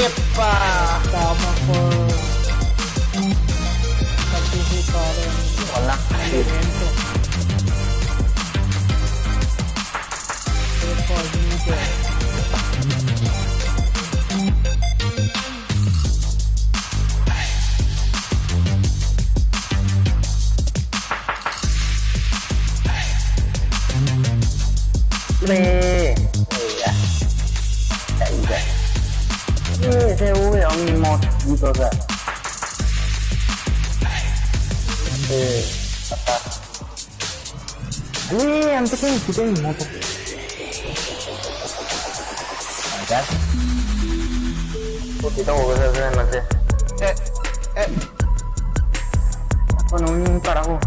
¡Epa! Estamos por participar en el evento de Fortnite. Ese V a un mosquito, o sea. Antes que me quite mi moto. Acá. Poquito porque se hace de noche. Con un carajo.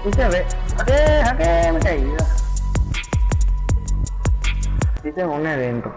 Dice, ve, ¿a qué me caí? Dice un evento.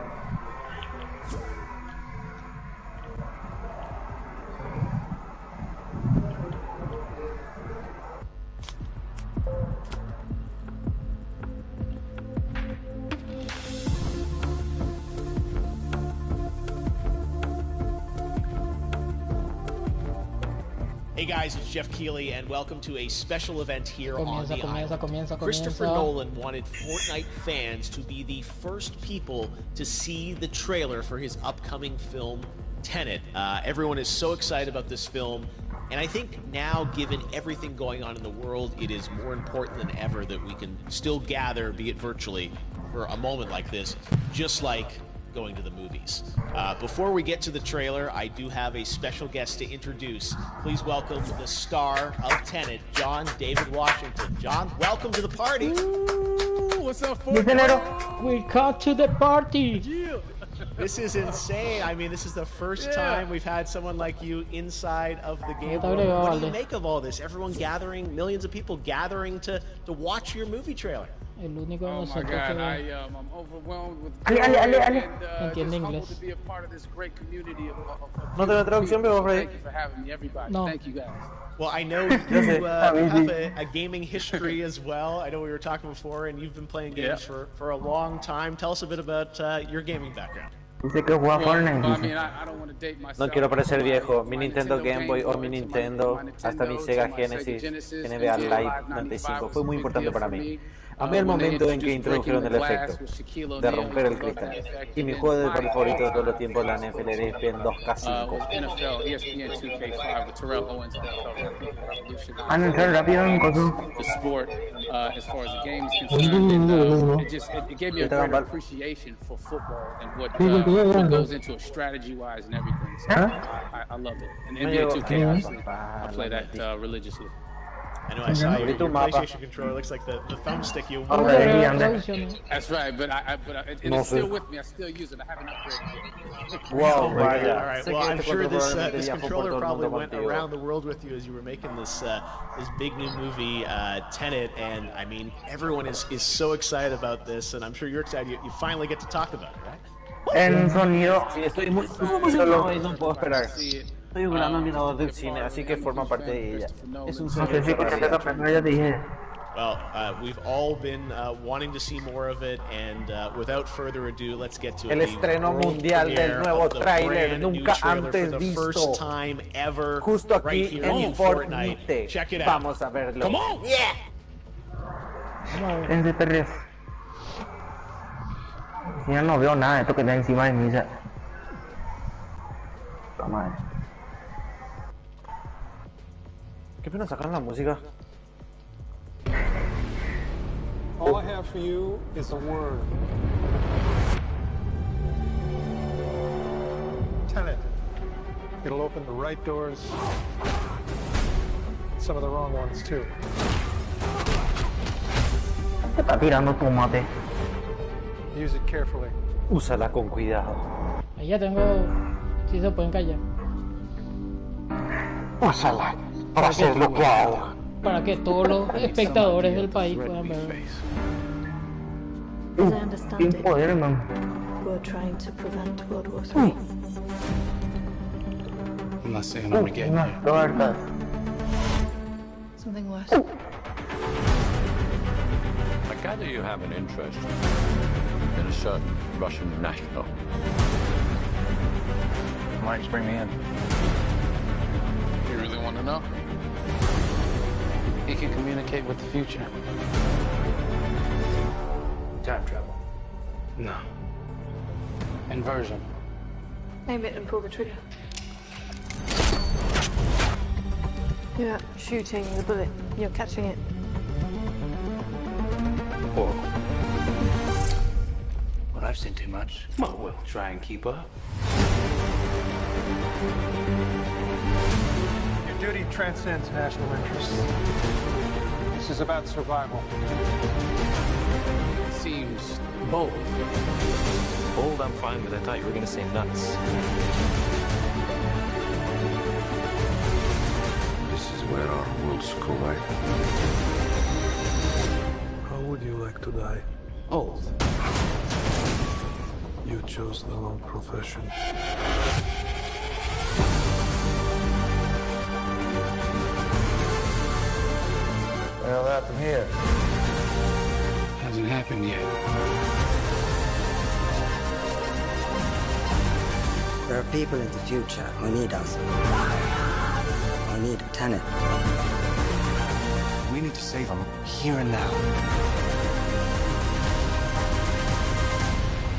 Hey guys, it's Jeff Keighley, and welcome to a special event here on the island. Comienza. Christopher Nolan wanted Fortnite fans to be the first people to see the trailer for his upcoming film, TENET. Everyone is so excited about this film, and I think now, given everything going on in the world, it is more important than ever that we can still gather, be it virtually, for a moment like this, just like going to the movies. Before we get to the trailer, I do have a special guest to introduce. Please welcome the star of TENET, John David Washington. John, welcome to the party. Ooh, what's up, Fortnite? We come to the party. Yeah. This is insane. I mean, this is the first time we've had someone like you inside of the game world. What do you make of all this? Everyone gathering, millions of people gathering to watch your movie trailer. El único de Oh my nosotros God, que I'm overwhelmed with Ale. just Entiende humbled inglés. to be a part of this great community of No tengo traducción, people. pero So Freddy. thank you for having me, everybody. No. Thank you guys. Well, I know you have a gaming history as well. I know we were talking before, and you've been playing games for a long time. Tell us a bit about your gaming background. Dice que juega Well, I Fortnite. mean, I don't want to date myself. No quiero parecer viejo, mi My Nintendo Game Boy o mi to Nintendo, my hasta mi Sega Genesis, NBA Live 95, fue muy importante para mí. Amé el momento en que introdujeron el efecto de romper el cristal. Y mi juego de favorito de todos los tiempos, la NFL en 2K5. NFL, ESPN 2K5 with Terrell Owens Han entrado rápido en coso. the sport as far as the game is concerned, and it gave me a greater appreciation for football and what goes into it strategy-wise and everything. So I love it. And NBA 2K, obviously, I play that religiously. I know I saw your mapa. PlayStation controller. Looks like the thumbstick you Oh, wore. yeah. Ande. That's right, but it's still with me. I still use it. I haven't upgraded. Wow, All vaya. right. Sé Well, que I'm este sure this controlador this viajó por controller todo el probably mundo went contigo. around the world with you as you were making this big new movie, Tenet. And I mean, everyone is so excited about this, and I'm sure you're excited. You finally get to talk about it, right? En sonido. Sí, estoy muy emocionado y no puedo esperar. See it. Soy un gran admirador del cine, así que forma parte de ella. Es un No sueño sé si hecho escuchaste la realidad. primera, ya te dije. Well, we've all been wanting to see more of it, and without further ado, let's get to it. El The estreno world mundial del premiere nuevo of the tráiler, brand new nunca trailer antes for the visto. first time ever, Justo right aquí here en in Fortnite. Fortnite. Check it out. Vamos a verlo. Come on! Yeah. En CTRS. Ya no veo nada de esto que está encima de mí. Ya. Toma. ¿Qué pena sacar la música? All I have for you is a word. Tenet. It'll open the right doors, some of the wrong ones too. ¿Qué está tirando tomate? Use it carefully. Úsala con cuidado. ahí ya tengo. Si se pueden callar. Úsala para hacer lo que hago. Para que todos los espectadores del país puedan ver. As I understand Sin it, poder, man. we're trying to prevent World War III. I'm not saying I'm getting Unas there. tortas. Something worse. I gather you have an interest in a certain Russian national. Why don't you bring me in? You really want to know? He can communicate with the future. Time travel. No. Inversion. Aim it and pull the trigger. You're not shooting the bullet, you're catching it. Whoa. Well, I've seen too much. Well, we'll try and keep up. Your duty transcends national interests. This is about survival. Seems bold. Bold, I'm fine with. I thought you were going to say nuts. This is where our worlds collide. How would you like to die? Old. You chose the wrong profession. Well, that from here. Hasn't happened yet. There are people in the future who need us. Who need TENET. We need to save them here and now.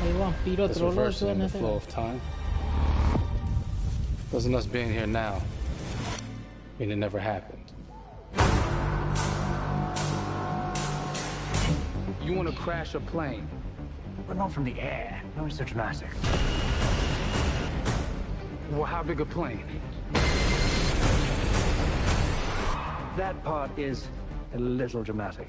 El vampiro It's trolo reversing the suena flow of time. Doesn't us being here now mean it never happened? You want to crash a plane? But not from the air. No, it's so dramatic. Well, how big a plane? That part is a little dramatic.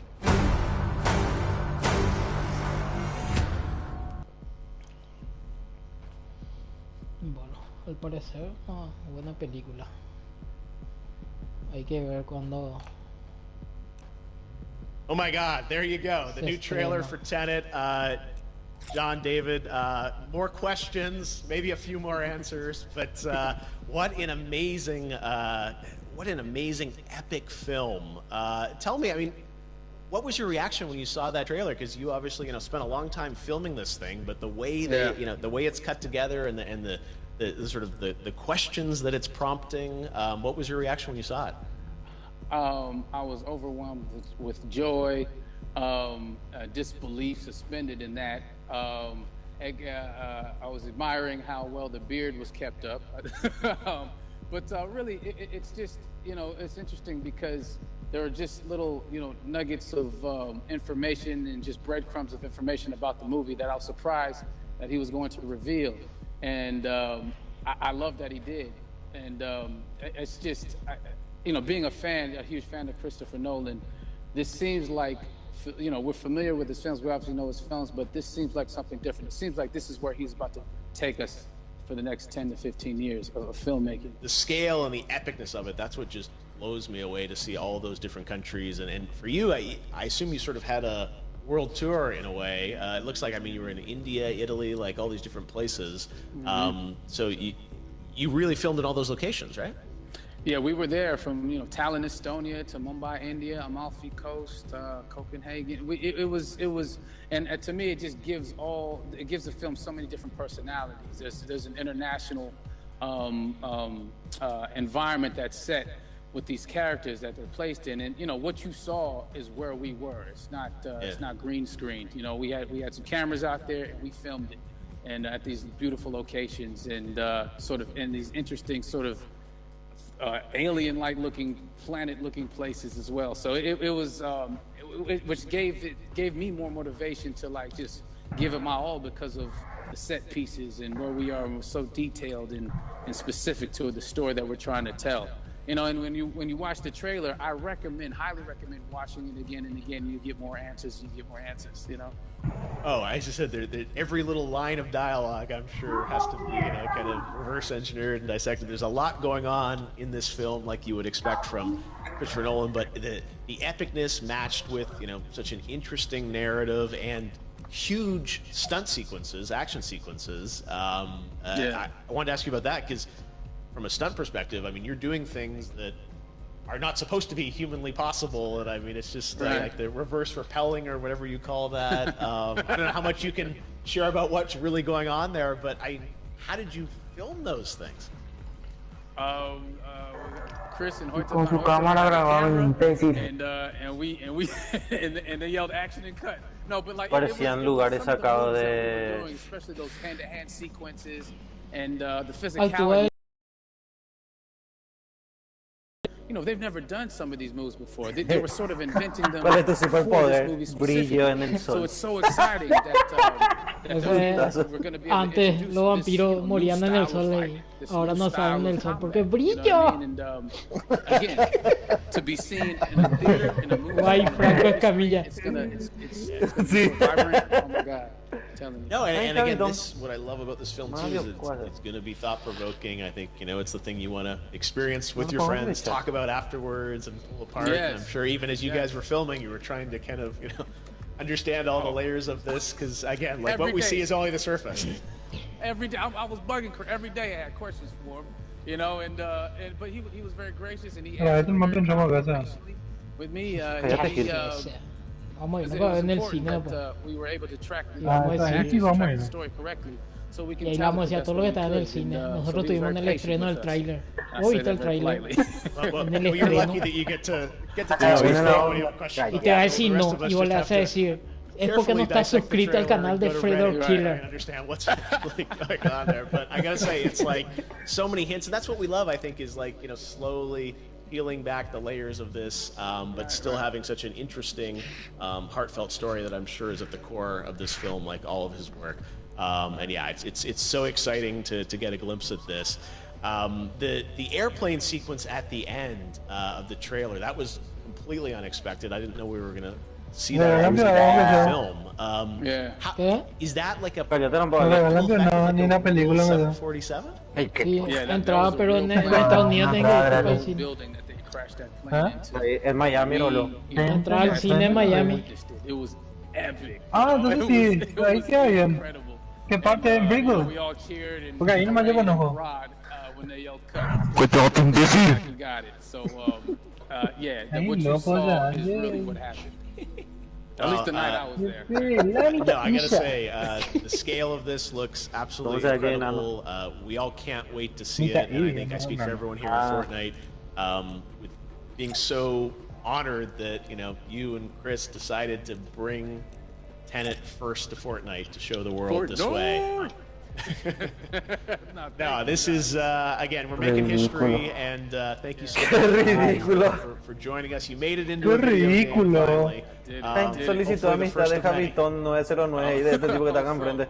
Bueno, al parecer, buena película. Hay que ver cuando. Oh my God, there you go. The new trailer for Tenet. John, David, more questions, maybe a few more answers, but what an amazing epic film. Tell me, I mean, what was your reaction when you saw that trailer? Because you obviously, spent a long time filming this thing, but the way the way it's cut together and the sort of the questions that it's prompting, what was your reaction when you saw it? I was overwhelmed with joy, disbelief suspended in that. I was admiring how well the beard was kept up. But really, it's just, it's interesting because there are just little, nuggets of information and just breadcrumbs of information about the movie that I was surprised that he was going to reveal. And I love that he did. And it's just, being a huge fan of Christopher Nolan, this seems like, we're familiar with his films, we obviously know his films, but this seems like something different. It seems like this is where he's about to take us for the next 10 to 15 years of filmmaking. The scale and the epicness of it, that's what just blows me away, to see all those different countries. And for you, I assume you sort of had a world tour in a way. It looks like, you were in India, Italy, like all these different places. Mm-hmm. So you really filmed in all those locations, right? Yeah, we were there from Tallinn, Estonia, to Mumbai, India, Amalfi Coast, Copenhagen. It was, and to me, it just gives the film so many different personalities. There's an international environment that's set with these characters that they're placed in, and what you saw is where we were. It's not green screened. We had some cameras out there and we filmed it, and at these beautiful locations and sort of in these interesting sort of alien-like looking, planet-looking places as well. So it was, which gave me more motivation to just give it my all because of the set pieces and where we are, and we're so detailed and specific to the story that we're trying to tell. And when you watch the trailer, I highly recommend watching it again and again. You get more answers. Oh, I just said every little line of dialogue, I'm sure, has to be kind of reverse engineered and dissected. There's a lot going on in this film, like you would expect from Christopher Nolan, but the epicness matched with such an interesting narrative and huge stunt sequences, action sequences. I wanted to ask you about that because, from a stunt perspective, you're doing things that are not supposed to be humanly possible, and I mean it's just like the reverse repelling or whatever you call that. I don't know how much you can share about what's really going on there, but how did you film those things? Chris and Hoyt Con su cámara grababa en imbécil. and they yelled action and cut. No, but like parecían lugares sacados de especially those hand-to-hand sequences and the physicality. You know, they've never done some of these moves before. They were sort of inventing them for this movie specifically. So it's so exciting that we're going to be able to Antes los vampiros morían en el sol y ahora no salen del sol porque brillo. Again, to be seen in a theater, in a movie, Guay, Franco Escamilla. it's gonna be vibrant. Oh my God. No, and again, what I love about this film too is it's going to be thought-provoking. I think it's the thing you want to experience with your friends, talk about afterwards, and pull apart. Yes. And I'm sure even as you guys were filming, you were trying to kind of understand all the layers of this, because again, like what we see is only the surface. Every day, I was bugging every day. I had questions for him, but he was very gracious and he asked with me. Vamos a ir en el cine, pues. Y ahí vamos hacia todo lo que está en el cine. Nosotros estuvimos en el estreno del tráiler. ¿Vos viste el tráiler? En el estreno. Y te va a decir no, y vos le vas a decir, es porque no estás suscrito al canal de Fredo Killer. But I gotta say, it's like so many hints, and that's what we love, I think, is like, slowly peeling back the layers of this, but still having such an interesting, heartfelt story that I'm sure is at the core of this film, like all of his work. And yeah, it's so exciting to get a glimpse at this. The airplane sequence at the end of the trailer, that was completely unexpected. I didn't know we were gonna see that in the film. Is that like a 747? Sí, entraba, pero en Estados Unidos tengo que ir en Miami, Rolo. Entraba al cine en Miami. Entonces sí, ahí sí hay bien. ¿Qué parte de Brickell? Porque ahí nomás yo conozco. ¡Cuéntate, imbécil! What you saw is really what happened. At least the night I was there. No, I gotta say, the scale of this looks absolutely incredible. We all can't wait to see it, and I think I speak for everyone here at Fortnite, with being so honored that you and Chris decided to bring TENET first to Fortnite to show the world this way. No, this is again, we're making history, and thank you so much for joining us. You made it into a video game finally. Solicitó amistad de Javitón 909 y de este tipo que está acá enfrente.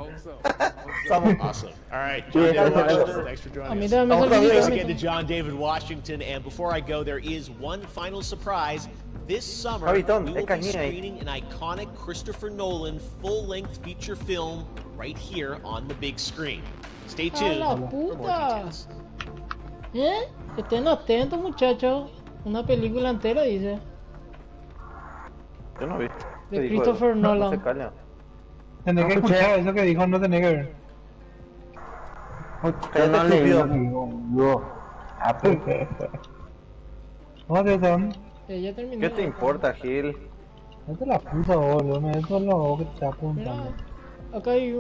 Awesome. All right, John David Washington, thanks for joining us. Thanks again to John David Washington, and before I go, there is one final surprise. This summer, we will be screening an iconic Christopher Nolan full-length feature film right here on the big screen. Stay tuned for more details. Estén atentos, muchachos. Una película entera, dice. Yo no vi. De Christopher Nolan. Tenés que escuchar eso que dijo, no tenés que ver. No leí. Ya terminó. ¿Qué te importa, Gil? No te la puta, boludo. Me meto en la boca que te está apuntando. Acá hay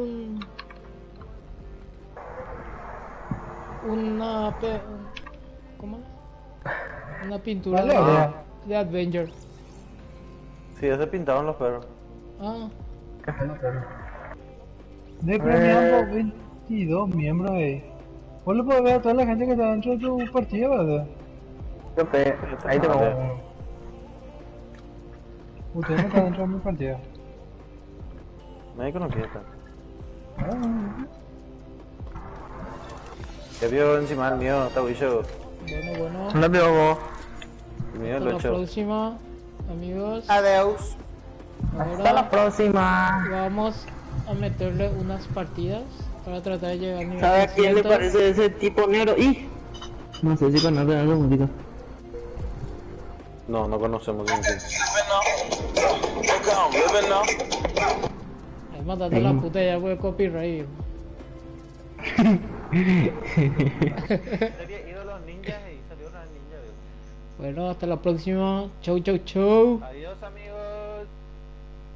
¿cómo? Una pintura de Avenger. Sí, ese pintaron los perros. De premiando 22 miembros ahí. Vos lo podés ver a toda la gente que está dentro de tu partida, ¿verdad? Ahí te vamos. Usted no está dentro de mi partida. Nadie que no quiere estar. Ya vio encima el mío, está buillo. Bueno. No veo vos. El mío Hasta lo la echó. próxima, amigos. Adiós. Hasta la próxima. Vamos a meterle unas partidas para tratar de llegar a nivel. ¿Sabe a quién le parece ese tipo negro? Y no sé si conoce a la música. No, no conocemos a quién. Ahí matando la puta ya fue copyright. Sería ídolo ninja y salió una ninja. Bueno, hasta la próxima. Chau, chau, chau. Adiós, amigos.